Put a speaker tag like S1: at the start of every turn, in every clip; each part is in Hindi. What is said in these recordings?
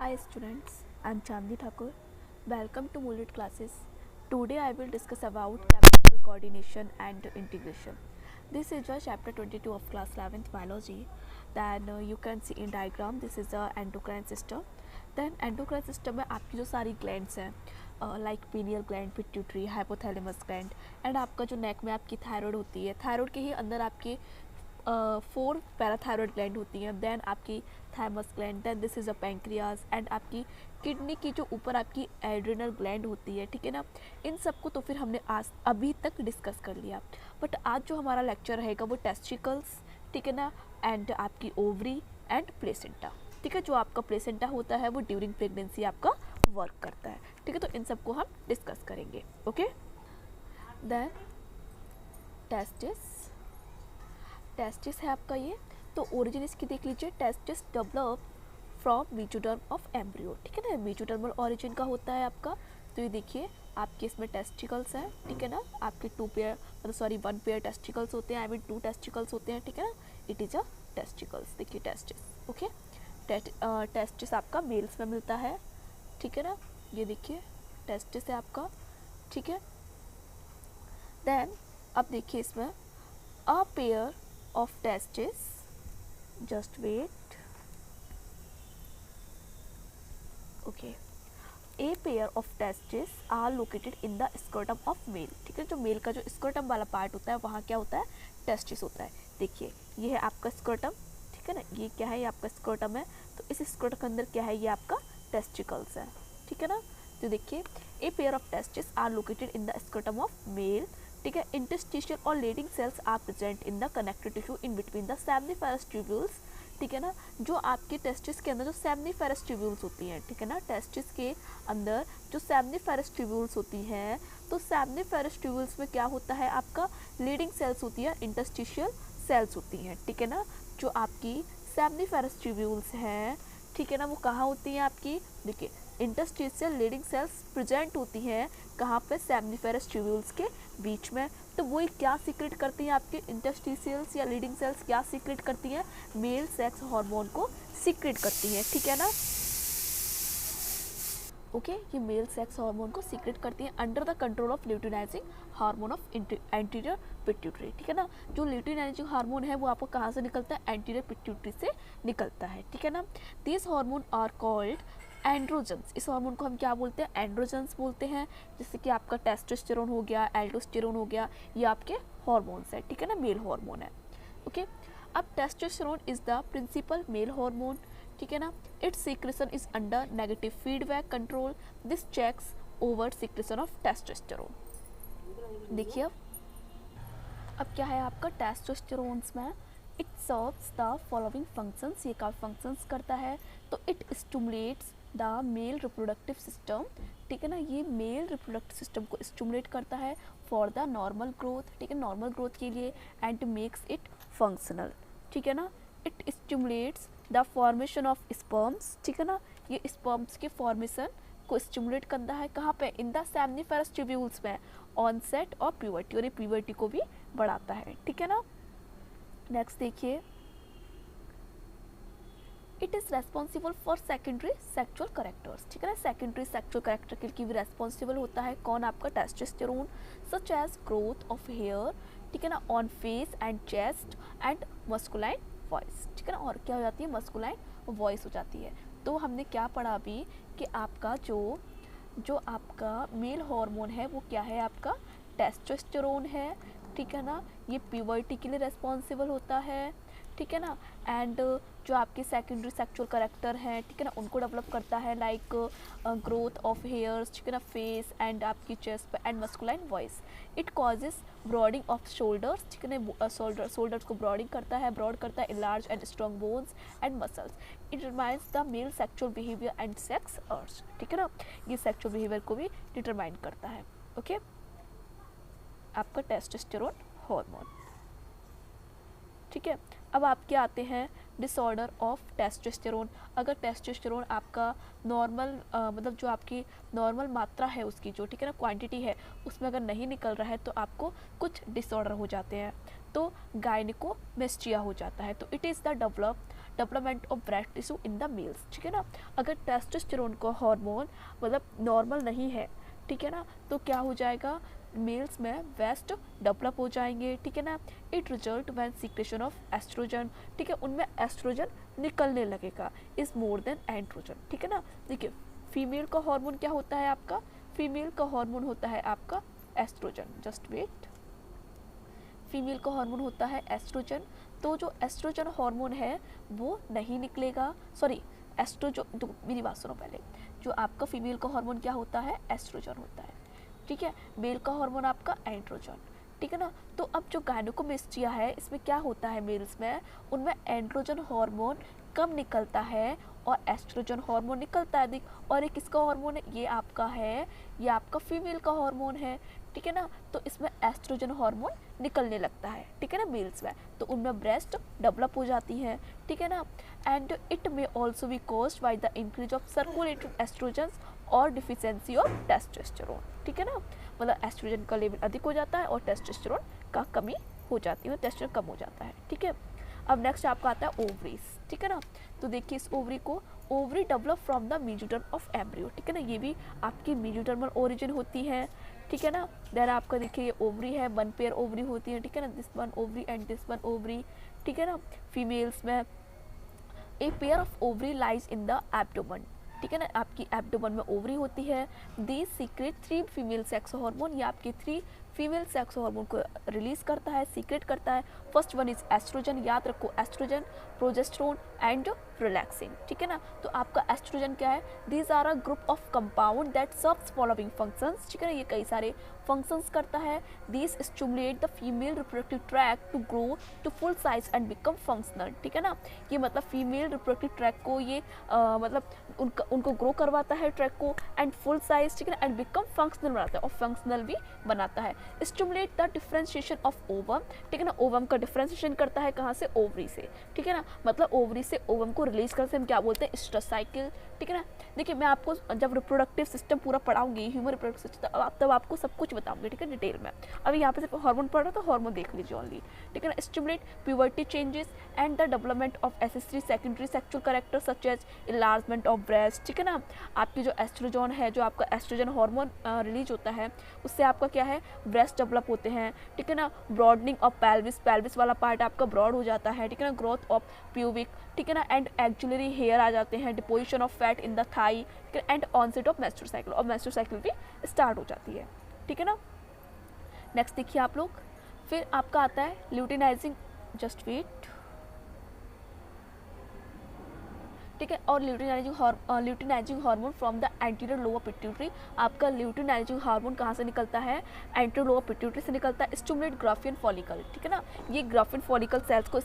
S1: Hi students, I am Chandni Thakur. Welcome to Mullet classes. Today I will discuss about chemical coordination and integration. This is a chapter 22 of class 11th biology. Then you can see in diagram this is the endocrine system. Then endocrine system में आपकी जो सारी glands हैं like pineal gland, pituitary, hypothalamus gland and आपका जो नेक में आपकी थायराइड होती है, थायराइड के ही अंदर आपकी 4 पैराथायरॉयड ग्लैंड होती हैं, देन आपकी thymus gland, then this is a pancreas and आपकी किडनी की जो ऊपर आपकी एड्रिनल ग्लैंड होती है, ठीक है ना। इन सब को तो फिर हमने आज अभी तक डिस्कस कर लिया, बट आज जो हमारा लेक्चर रहेगा वो टेस्टिकल्स, ठीक है ना, एंड आपकी ओवरी एंड प्लेसेंटा, ठीक है। जो आपका प्लेसेंटा होता है वो ड्यूरिंग प्रेगनेंसी आपका वर्क करता है, ठीक है। तो इन सब को हम डिस्कस करेंगे, ओके। देन टेस्टिस है आपका ये, तो ओरिजिन इसकी देख लीजिए। Testis develop from mesoderm of embryo, ठीक है ना, मीजोडर्मल ओरिजिन का होता है आपका। तो ये देखिए आपके इसमें टेस्टिकल्स हैं, ठीक है ना, आपके 1 पेयर टेस्टिकल्स होते हैं, 2 टेस्टिकल्स होते हैं, ठीक है ना। इट इज़ अ टेस्टिकल्स, देखिए टेस्टिस, ओके। टेस्टिस आपका मेल्स में मिलता है, ठीक है ना, ये देखिए टेस्टिस है आपका, ठीक है। देन अब देखिए इसमें a pair of testes, just wait, okay, a pair of testes are located in the scrotum of male, ठीक है। जो मेल का जो स्क्रोटम वाला पार्ट होता है वहाँ क्या होता है, टेस्टिस होता है। देखिए ये है आपका स्क्रोटम, ठीक है ना, ये क्या है, ये आपका स्क्रोटम है। तो इस स्क्रोटम के अंदर क्या है, ये आपका टेस्टिकल्स है, ठीक है ना। तो देखिए a pair of testis are located in the scrotum of male, ठीक है। इंटरस्टिशियल और Leydig cells are present in the connective tissue in between the seminiferous tubules, ठीक है ना। जो आपके टेस्टिस के अंदर जो सेमनीफेरस ट्यूब्यूल्स होती हैं, ठीक है ना, टेस्टिस के अंदर जो सेमनीफेरस ट्यूब्यूल्स होती हैं, तो सेमनीफेरस ट्यूब्यूल्स में क्या होता है, आपका लीडिंग सेल्स होती है, इंटरस्टिशियल सेल्स होती हैं, ठीक है ना। जो आपकी सेमनीफेरस ट्यूब्यूल्स हैं, ठीक है ना, वो कहाँ होती हैं आपकी, देखिए इंटरस्टिशियल लीडिंग सेल्स प्रेजेंट होती हैं कहाँ पे, सेमनीफेरस ट्यूब्यूल्स के बीच में। तो वही क्या सीक्रेट करती हैं, आपके इंटरस्टिशियल्स या लीडिंग सेल्स क्या सीक्रेट करती हैं, मेल सेक्स हार्मोन को सीक्रेट करती हैं, ठीक है ना, ओके। ये मेल सेक्स हार्मोन को सीक्रेट करती हैं under the control of luteinizing hormone of anterior pituitary, ठीक है ना। जो ल्यूटिनाइजिंग हार्मोन है वो आपको कहाँ से निकलता है, एंटीरियर पिट्यूटरी से निकलता है, ठीक है ना। This hormone are called androgens, इस हार्मोन को हम क्या बोलते हैं, एंड्रोजन्स बोलते हैं। जैसे कि आपका टेस्टोस्टेरोन हो गया, एल्डोस्टेरोन हो गया, ये आपके हार्मोन्स है, ठीक है ना, मेल हार्मोन है, ओके। अब testosterone is the principal male hormone, ठीक है ना। It's secretion is under negative feedback control, this checks over secretion of testosterone. देखिए अब क्या है आपका टेस्टोस्टेरोन्स में, it serves the following functions, ये का फंक्शंस करता है। तो it stimulates the male reproductive system, ठीक है ना, ये मेल रिप्रोडक्टिव सिस्टम को स्टिमुलेट करता है फॉर द नॉर्मल ग्रोथ, ठीक है, नॉर्मल ग्रोथ के लिए, एंड मेक्स इट फंक्शनल, ठीक है ना। It stimulates the formation of sperms, ठीक है ना, ये स्पर्म्स के फॉर्मेशन को स्टिमुलेट करता है कहाँ पे, इन द सेमनीफेरस ट्यूब्यूल्स में, ऑनसेट और प्यूबर्टी, और ये प्यूबर्टी को भी बढ़ाता है, ठीक है ना। नेक्स्ट देखिए, it is responsible for secondary sexual characters, ठीक है ना, सेकेंडरी सेक्चुअल करेक्टर के लिए भी रेस्पॉन्सिबल होता है कौन, आपका testosterone, such as growth of hair, ठीक है ना, on face and chest and masculine voice, ठीक है ना। और क्या हो जाती है, मस्कुलाइन वॉइस हो जाती है। तो हमने क्या पढ़ा अभी कि आपका जो आपका मेल हार्मोन है वो क्या है, आपका टेस्टोस्टेरोन है, ठीक है ना, ये प्यूबर्टी के लिए रेस्पॉन्सिबल होता है, ठीक है ना। एंड जो आपके सेकेंडरी सेक्चुअल करेक्टर हैं, ठीक है ना, उनको डेवलप करता है, लाइक ग्रोथ ऑफ हेयर्स, ठीक है ना, फेस एंड आपकी चेस्ट पे, and masculine voice. It causes broadening of shoulders, ठीक है ना, शोल्डर्स को ब्रॉड करता है, large and strong bones and muscles. It remains the male sexual behaviour and sex urge, ठीक है ना, ये सेक्चुअल बिहेवियर को भी डिटरमाइन करता है, ओके। आपका टेस्टोस्टेरोन हार्मोन, ठीक है। अब आपके आते हैं डिसऑर्डर ऑफ टेस्टोस्टेरोन। अगर टेस्टोस्टेरोन आपका नॉर्मल मतलब जो आपकी नॉर्मल मात्रा है उसकी जो, ठीक है ना, क्वांटिटी है, उसमें अगर नहीं निकल रहा है तो आपको कुछ डिसऑर्डर हो जाते हैं, तो गायनिकोमेस्टिया हो जाता है। तो it is the development of breast tissue in the mails, ठीक है ना। अगर टेस्टोस्टेरोन का हार्मोन मतलब नॉर्मल नहीं है, ठीक है ना, तो क्या हो जाएगा, मेल्स में वेस्ट डेवलप हो जाएंगे, ठीक है ना। It result when secretion of oestrogen, ठीक है, उनमें एस्ट्रोजन निकलने लगेगा इज मोर देन एंड्रोजन, ठीक है ना। देखिए फीमेल का हार्मोन क्या होता है आपका, फीमेल का हार्मोन होता है आपका एस्ट्रोजन, जस्ट वेट, फीमेल का हार्मोन होता है एस्ट्रोजन। तो जो एस्ट्रोजन हार्मोन है वो नहीं निकलेगा, सॉरी एस्ट्रोजन, तो मेरी बात सुनो पहले, जो आपका फीमेल का हार्मोन क्या होता है, एस्ट्रोजन होता है, ठीक है। मेल का हार्मोन आपका एंड्रोजन, ठीक है ना। तो अब जो गायनेकोमेस्टिया है इसमें क्या होता है, मेल्स में उनमें एंड्रोजन हार्मोन कम निकलता है और एस्ट्रोजन हार्मोन निकलता है। और एक किसका हार्मोन है, ये आपका है, ये आपका फीमेल का हार्मोन है, ठीक है ना। तो इसमें एस्ट्रोजन हार्मोन निकलने लगता है, ठीक है ना, मेल्स में, तो उनमें ब्रेस्ट डेवलप हो जाती है, ठीक है ना। And it may also be caused by the increase of circulated oestrogen और डिफिशियंसी ऑफ टेस्टोस्टेरोन, ठीक है ना। मतलब एस्ट्रोजन का लेवल अधिक हो जाता है और टेस्टोस्टेरोन का कमी हो जाती है, टेस्टोस्टेरोन कम हो जाता है, ठीक है। अब नेक्स्ट आपका आता है ओवरीज, ठीक है ना। तो देखिए इस ओवरी को, ovary develop from the mesoderm of embryo, ठीक है ना, ये भी आपकी मेजोडर्मल ओरिजिन होती है, ठीक है ना। देन आपका देखिए ये ओवरी है, 1 पेयर ओवरी होती है, ठीक है ना, this one ovary and this one ovary, ठीक है ना। फीमेल्स में ए pair of ovary lies in the abdomen, ठीक है ना, आपकी एब्डोमेन में ओवरी होती है। These secret 3 female sex hormone, ये आपके 3 फीमेल सेक्स हार्मोन को रिलीज करता है, सीक्रेट करता है। फर्स्ट वन इज एस्ट्रोजन, याद रखो एस्ट्रोजन, प्रोजेस्टेरोन एंड प्रोलैक्सिन, ठीक है ना। तो आपका एस्ट्रोजन क्या है, these are a group of compound that serves following functions, ठीक है ना, ये कई सारे फंक्शंस करता है। These stimulate the female reproductive tract to grow to full size and become functional, ठीक है ना। ये मतलब फीमेल रिप्रोडक्टिव ट्रैक को ये मतलब उनको ग्रो करवाता है ट्रैक को, एंड फुल साइज, ठीक है ना, एंड बिकम फंक्शनल बनाता है और फंक्शनल भी बनाता है। Stimulate the differentiation of ovum, ठीक है ना, ओवम का डिफरेंशिएशन करता है कहाँ से, ओवरी से, ठीक है ना। मतलब ओवरी से ओवम को रिलीज करते हम क्या बोलते हैं, स्ट्रेस साइकिल, ठीक है ना। देखिए मैं आपको जब रिप्रोडक्टिव सिस्टम पूरा पढ़ाऊंगी, ह्यूमन रिप्रोडक्टिव सिस्टम, तब आपको सब कुछ बताऊंगी, ठीक है, डिटेल में। अभी यहाँ पे सिर्फ हार्मोन पढ़ रहा तो हार्मोन देख लीजिए ओनली, ठीक है ना। Stimulate puberty changes and the development of accessory secondary sexual character such as enlargement of breast, ठीक है ना। आपकी जो एस्ट्रोजन है, जो आपका एस्ट्रोजन हार्मोन रिलीज होता है, उससे आपका क्या है, ब्रेस्ट डेवलप होते हैं, ठीक है ना। ब्रॉडनिंग ऑफ पेल्विस, पेल्विस वाला पार्ट आपका ब्रॉड हो जाता है, ठीक है ना। ग्रोथ ऑफ प्यूबिक, ठीक है ना, एंड एक्जुलरी हेयर आ जाते हैं। Deposition of fat in the thigh, ठीक है, and onset of menstrual cycle, और मेंस्ट्रुअल साइकिल भी स्टार्ट हो जाती है, ठीक है ना। नेक्स्ट देखिए आप लोग, फिर आपका आता है ल्यूटिनाइजिंग, जस्ट वेट, ठीक है। और luteinizing hormone from the anterior lower pituitary, आपका ल्यूटिनाइजिंग हार्मोन कहाँ से निकलता है, एंटीरियर लोअर पिट्यूटरी से निकलता है। स्टिमुलेट ग्राफियन फॉलिकल, ठीक है ना, ये ग्राफियन फॉलिकल सेल्स को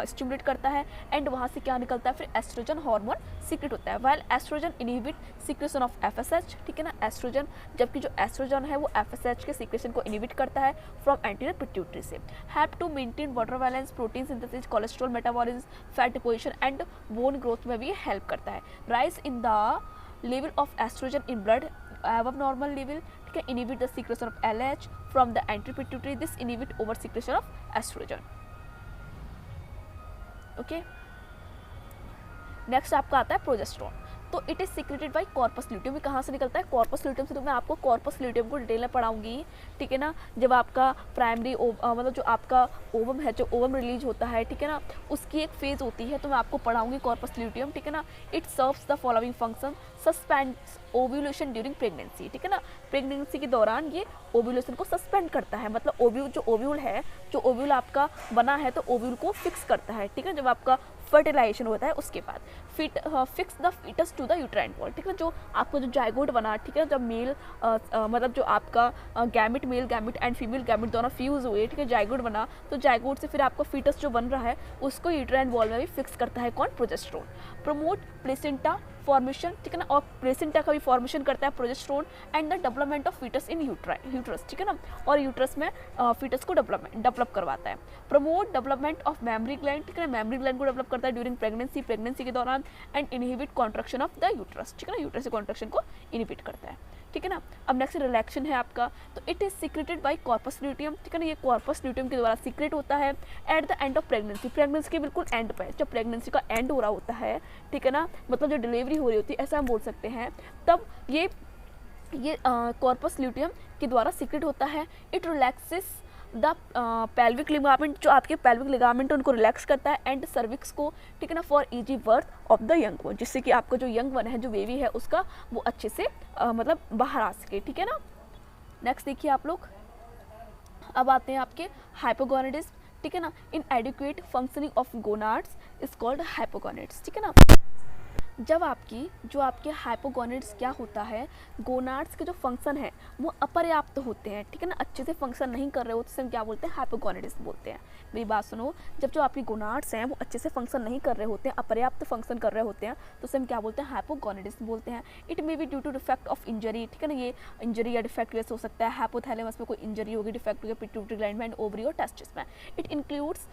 S1: स्टिमुलेट करता है, एंड वहाँ से क्या निकलता है, फिर एस्ट्रोजन हार्मोन सीक्रेट होता है। While oestrogen inhibit secretion of FSH, ठीक है ना, एस्ट्रोजन, जबकि जो एस्ट्रोजन है वो एफएसएच के सीक्रेशन को इनहिबिट करता है फ्रॉम एंटीरियर पिट्यूटरी से। Have to maintain water balance, protein synthesis, cholesterol metabolism, fat deposition and bone growth में भी हेल्प करता है। Rise in the level of oestrogen in blood above normal level, ठीक है, inhibit the secretion of LH from the anterior pituitary, this inhibit over secretion of estrogen, okay। Next आपका आता है प्रोजेस्टेरोन, तो it is secreted by corpus luteum, ये कहाँ से निकलता है, कॉर्पस ल्यूटियम से। तो मैं आपको कॉर्पस ल्यूटियम को डिटेल में पढ़ाऊंगी, ठीक है ना, जब आपका प्राइमरी मतलब जो आपका ओवम है, जो ओवम रिलीज होता है, ठीक है ना, उसकी एक फेज होती है, तो मैं आपको पढ़ाऊंगी कॉर्पस ल्यूटियम, ठीक है ना। It serves the following function, suspends ovulation during pregnancy, ठीक है ना, प्रेगनेंसी के दौरान ये ओव्यूलेशन को सस्पेंड करता है, मतलब ओव्यूल, जो ओव्यूल है, जो ओव्यूल आपका बना है, तो ओव्यूल को फिक्स करता है, ठीक है, जब आपका फर्टिलाइजेशन होता है उसके बाद। Fix the foetus to the uterine wall, ठीक है, जो आपका जो जाइगोट बना, ठीक है, जब मेल मतलब जो आपका gamete, male gamete and female gamete दोनों फ्यूज हुए, ठीक है, जाइगोट बना, तो जाइगोट से फिर आपका फीटस जो बन रहा है उसको यूट्राइन वॉल में भी फिक्स करता है कौन, प्रोजेस्टेरोन। प्रमोट प्लेसेंटा फॉर्मेशन, ठीक है ना, और प्लेसेंटा का भी फॉर्मेशन करता है progesterone, and the development of foetus in uterus, ठीक है ना, और यूट्रस में फीटस को डेवलप करवाता है। Promote development of mammary gland, ठीक है ना, मेमरी ग्लैंड को डेवलप करता है ड्यूरिंग प्रेगनेंसी के दौरान, and inhibit contraction of the uterus, ठीक है ना, यूट्रस के कॉन्ट्रैक्शन को इनहिबिट करता है। ठीक है ना। अब नेक्स्ट रिलैक्शन है आपका, तो it is secreted by corpus luteum, ठीक है ना, ये कॉर्पस ल्यूटियम के द्वारा सीक्रेट होता है at the end of pregnancy, pregnancy के बिल्कुल एंड पे, जब प्रेगनेंसी का एंड हो रहा होता है, ठीक है ना, मतलब जो डिलीवरी हो रही होती है ऐसा हम बोल सकते हैं, तब ये कॉर्पस ल्यूटियम के द्वारा सीक्रेट होता है। It relaxes the pelvic ligament, जो आपके पेल्विक लिगामेंट उनको रिलैक्स करता है, एंड सर्विक्स को, ठीक है ना, for easy birth of the young one, जिससे कि आपका जो यंग वन है, जो बेबी है उसका, वो अच्छे से मतलब बाहर आ सके, ठीक है ना। नेक्स्ट देखिए आप लोग, अब आते हैं आपके हाइपोगोनाडिज्म, ठीक है ना। Inadequate functioning of gonads is called hypogonads, ठीक है ना। जब जो आपके हाइपोगोनाड्स क्या होता है, गोनाड्स के जो फंक्शन है वो अपर्याप्त होते हैं, ठीक है ना, अच्छे से फंक्शन नहीं कर रहे होते, तो हम क्या बोलते हैं, हाइपोगोनाडिज्म बोलते हैं। मेरी बात सुनो, जब जो आपकी गोनाड्स हैं वो अच्छे से फंक्शन नहीं कर रहे होते हैं, अपर्याप्त फंक्शन कर रहे होते हैं, तो उसे हम क्या बोलते हैं, हाइपोगोनाडिज्म बोलते हैं। It may be due to defect of injury, ठीक है ना, ये इंजरी या डिफेक्ट वैसे हो सकता है, हाइपोथैलेमस में कोई इंजरी होगी, डिफेक्ट होगी पिट्यूटरी ग्लैंड में, ओवरी और टेस्टिस में। It includes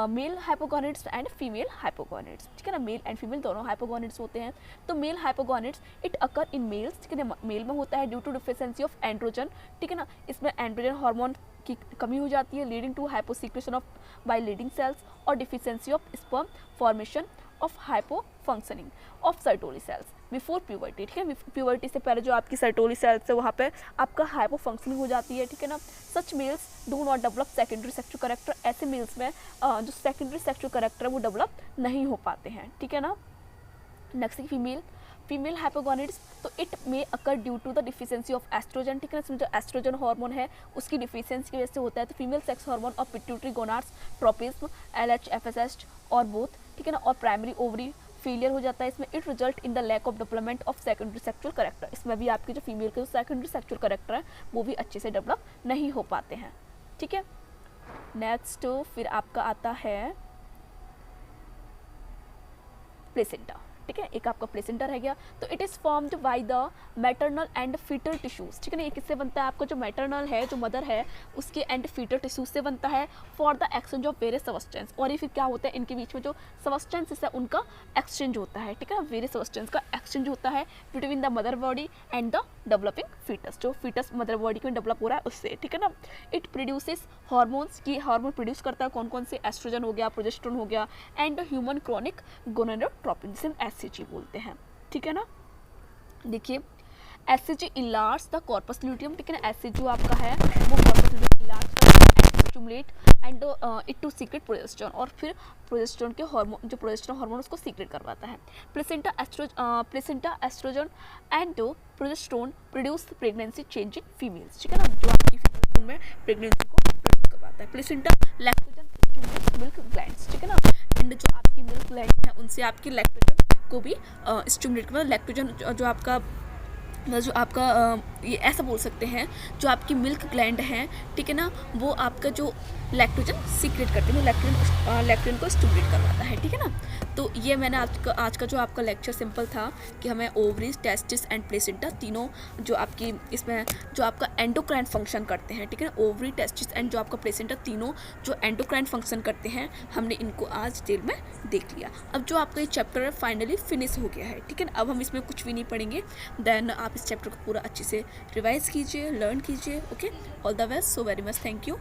S1: male hypogonads and female hypogonads, ठीक है ना, मेल एंड फीमेल दोनों हाइपोगोनाड्स होते हैं। तो male hypogonads it occur in males, ठीक है ना, मेल में होता है due to deficiency of androgen, ठीक है ना, इसमें एंड्रोजन हार्मोन की कमी हो जाती है, leading to hyposecretion of by Leydig cells और deficiency of sperm formation of hypo functioning of Sertoli cells before puberty, ठीक है, प्यूबर्टी से पहले जो आपकी सर्टोली सेल्स है वहाँ पे आपका हाइपो फंक्शनिंग हो जाती है, ठीक है ना। Such males do not develop secondary sexual character, ऐसे मेल्स में जो सेकेंडरी सेक्सुअल कैरेक्टर है वो डेवलप नहीं हो पाते हैं, ठीक है ना। नेक्स्ट फीमेल हाइपोगोनाड्स, तो it may occur due to the deficiency of oestrogen, ठीक है ना, जो एस्ट्रोजन हार्मोन है उसकी डिफिशियंसी की वजह से होता है। तो फीमेल सेक्स हार्मोन और पिट्यूटरी गोनाड्स ट्रोपिज्म LH-FSH और बोथ, ठीक है ना, और प्राइमरी ओवरी फेलियर हो जाता है इसमें। It result in the lack of development of secondary sexual character, इसमें भी आपके जो फीमेल के जो सेकेंडरी सेक्सुअल कैरेक्टर है वो भी अच्छे से डेवलप नहीं हो पाते हैं, ठीक है। नेक्स्ट फिर आपका आता है प्लेसेंटा, ठीक है, एक आपका प्लेसेंटा रह गया। तो it is formed by the maternal and foetal tissues, ठीक है ना, ये किससे बनता है, आपका जो मैटरनल है, जो मदर है उसके एंड फीटल टिश्यूज से बनता है for the exchange of various substance, और ये फिर क्या होता है, इनके बीच में जो सब्सटेंसेस है उनका एक्सचेंज होता है, ठीक है, वेरियस सब्सटेंस का एक्सचेंज होता है between the mother body and the developing foetus, जो फीटस मदर बॉडी में डेवलप हो रहा है उससे, ठीक है ना। इट प्रोड्यूसेस हार्मोन्स, की हार्मोन प्रोड्यूस करता है कौन कौन से, एस्ट्रोजन हो गया, प्रोजेस्टेरोन हो गया, एंड ह्यूमन क्रोनिक गोनाडोट्रोपिन, जिसे हम SCG बोलते हैं, ठीक है ना। देखिए SCG इलार्ज द कॉर्पस ल्यूटियम, ठीक है ना, SCG आपका है वो कॉर्पस ल्यूटियम इलार्ज करता है and stimulate and it to secrete progesterone, और फिर प्रोजेस्टेरोन के हार्मोन, जो प्रोजेस्टेरोन हार्मोन उसको सीक्रेट करवाता है। Placenta oestrogen and progesterone produce pregnancy changing females, ठीक है ना, जो आपकी फीमेल में प्रेगनेंसी को प्रोड्यूस करवाता है। Placenta lactogen stimulate milk glands, ठीक है ना, एंड जो आपकी मिल्क ग्लैंड है उनसे आपकी लैक्टोजन को भी स्टिमुलेट करना, लैक्टोजन जो आपका ये ऐसा बोल सकते हैं, जो आपकी मिल्क ग्लैंड है, ठीक है ना, वो आपका जो लैक्टोजन सीक्रेट करते हैं, लैक्टोजन को स्टिमुलेट करवाता है, ठीक है ना। तो ये मैंने आज का जो आपका लेक्चर सिंपल था कि हमें ओवरीज, टेस्टिस एंड प्लेसेंटा तीनों जो आपकी इसमें जो आपका एंडोक्राइन फंक्शन करते हैं, ठीक है ना, ओवरी, टेस्टिस एंड जो आपका प्लेसेंटा तीनों जो एंडोक्राइन फंक्शन करते हैं, हमने इनको आज डिटेल में देख लिया। अब जो आपका ये चैप्टर है फाइनली फिनिश हो गया है, ठीक है ना, अब हम इसमें कुछ भी नहीं पढ़ेंगे। देन आप इस चैप्टर को पूरा अच्छे से रिवाइज कीजिए, लर्न कीजिए, okay. All the best, so very much, thank you.